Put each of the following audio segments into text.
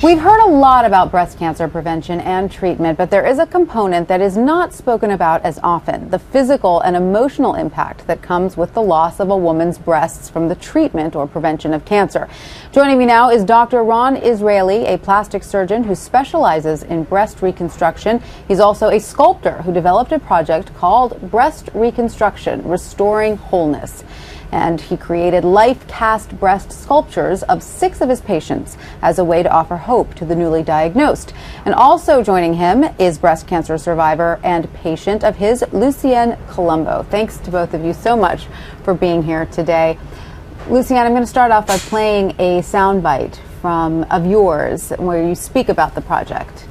We've heard a lot about breast cancer prevention and treatment, but there is a component that is not spoken about as often: the physical and emotional impact that comes with the loss of a woman's breasts from the treatment or prevention of cancer. Joining me now is Dr. Ron Israeli, a plastic surgeon who specializes in breast reconstruction. He's also a sculptor who developed a project called Breast Reconstruction, Restoring Wholeness. And he created life-cast breast sculptures of 6 of his patients as a way to offer hope to the newly diagnosed. And also joining him is breast cancer survivor and patient of his, Lucienne Colombo. Thanks to both of you so much for being here today. Lucienne, I'm going to start off by playing a soundbite of yours where you speak about the project.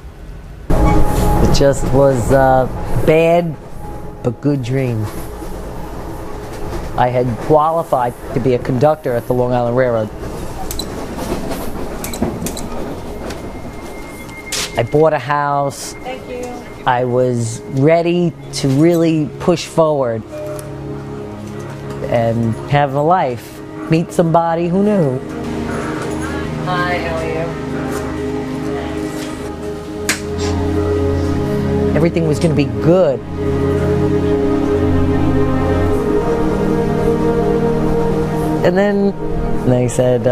It just was a bad but good dream. I had qualified to be a conductor at the Long Island Railroad. I bought a house. Thank you. I was ready to really push forward and have a life. Meet somebody who knew. Hi, how are you? Everything was going to be good. And then they said,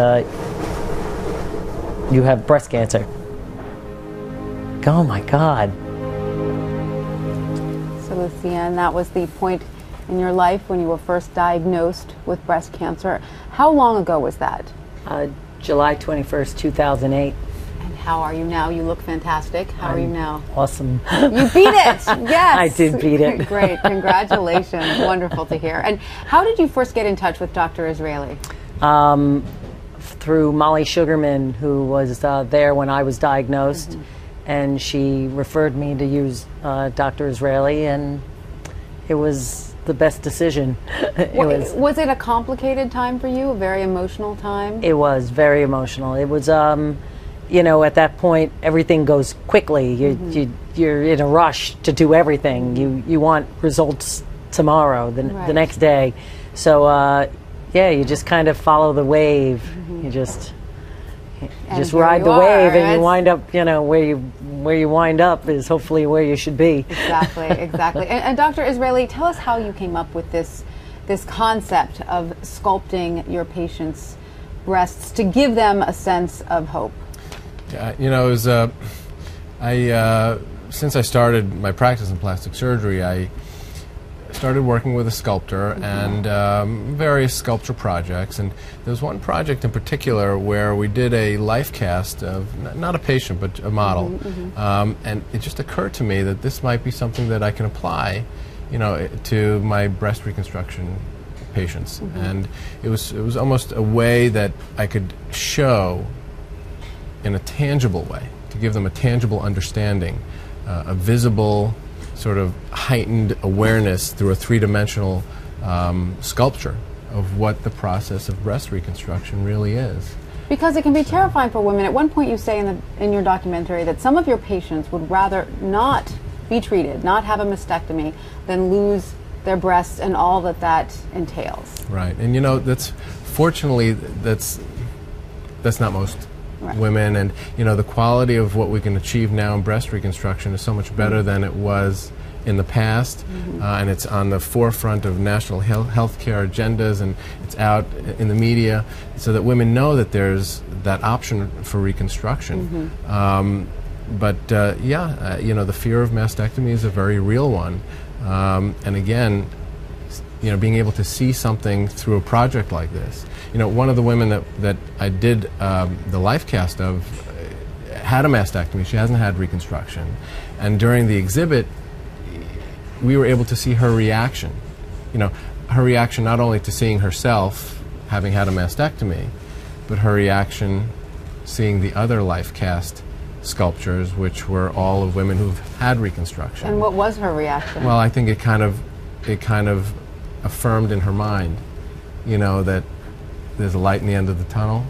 you have breast cancer. Oh my God. So Lucienne, that was the point in your life when you were first diagnosed with breast cancer. How long ago was that? July 21st, 2008. And how are you now? You look fantastic. How are you now? Awesome. You beat it. Yes. I did beat it. Great. Congratulations. Wonderful to hear. And how did you first get in touch with Dr. Israeli? Through Molly Sugarman, who was there when I was diagnosed, and she referred me to use Dr. Israeli, and it was the best decision. Was it a complicated time for you? A very emotional time? It was very emotional. It was, you know, at that point, everything goes quickly. You're in a rush to do everything. You want results tomorrow, the next day. So, yeah, you just kind of follow the wave. You just ride the wave, and you wind up, you know, where you wind up is hopefully where you should be. Exactly, exactly. And Dr. Israeli, tell us how you came up with this concept of sculpting your patients' breasts to give them a sense of hope. You know, it was, since I started my practice in plastic surgery, I started working with a sculptor and various sculpture projects. And there was one project in particular where we did a life cast of, not a patient, but a model. And it just occurred to me that this might be something that I can apply, you know, to my breast reconstruction patients. And it was almost a way that I could show in a tangible way, to give them a tangible understanding, a visible sort of heightened awareness through a three-dimensional sculpture of what the process of breast reconstruction really is. Because it can be terrifying for women. At one point you say in your documentary that some of your patients would rather not be treated, not have a mastectomy, than lose their breasts and all that entails. Right, and you know, fortunately that's not most women, and you know, the quality of what we can achieve now in breast reconstruction is so much better than it was in the past, and it's on the forefront of national healthcare agendas, and it's out in the media, so that women know that there's that option for reconstruction. But yeah, you know, the fear of mastectomy is a very real one, and again, you know, being able to see something through a project like this. You know, one of the women that I did the life cast of had a mastectomy. She hasn't had reconstruction. And during the exhibit, we were able to see her reaction. You know, her reaction not only to seeing herself having had a mastectomy, but her reaction seeing the other life cast sculptures, which were all of women who've had reconstruction. And what was her reaction? Well, I think it kind of affirmed in her mind, you know, that there's a light in the end of the tunnel.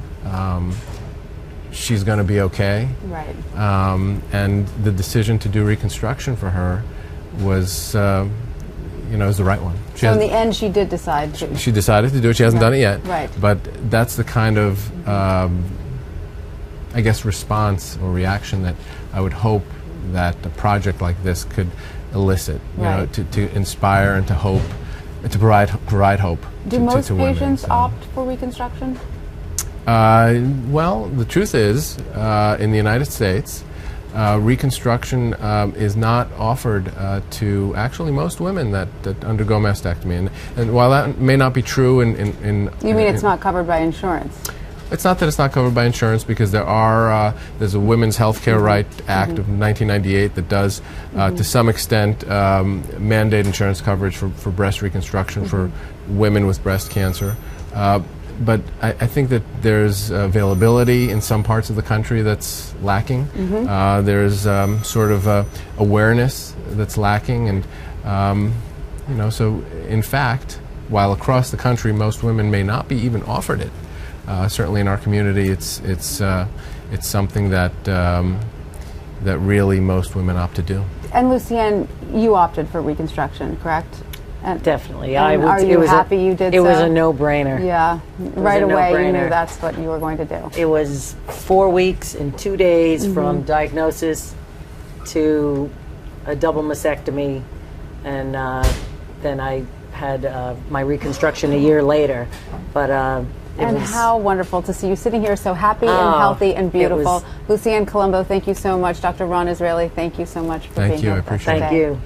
She's going to be okay. Right. And the decision to do reconstruction for her was, you know, is the right one. So in the end, she did decide to. She decided to do it. She hasn't done it yet. Right. But that's the kind of I guess, response or reaction that I would hope that a project like this could elicit, you know, to inspire and to hope, and to provide hope Do to most women. patients So, opt for reconstruction? well, the truth is, in the United States, reconstruction is not offered to actually most women that undergo mastectomy. And while that may not be true in You mean it's not covered by insurance? it's not that it's not covered by insurance, because there's a Women's Health Care Right Act of 1998 that does, to some extent, mandate insurance coverage for breast reconstruction for women with breast cancer. But I think that there's availability in some parts of the country that's lacking. There's sort of awareness that's lacking, and you know, so in fact, while across the country most women may not be even offered it, certainly in our community, it's something that that really most women opt to do. And Lucienne, you opted for reconstruction, correct? And Definitely. And are you happy you did so? It was a no-brainer. Yeah, right away you knew no-brainer. that's what you were going to do. It was 4 weeks and 2 days from diagnosis to a double mastectomy, and then I had my reconstruction a year later. But And how wonderful to see you sitting here so happy and healthy and beautiful. Lucienne Colombo, thank you so much. Dr. Ron Israeli, thank you so much for being here with us today. Thank you.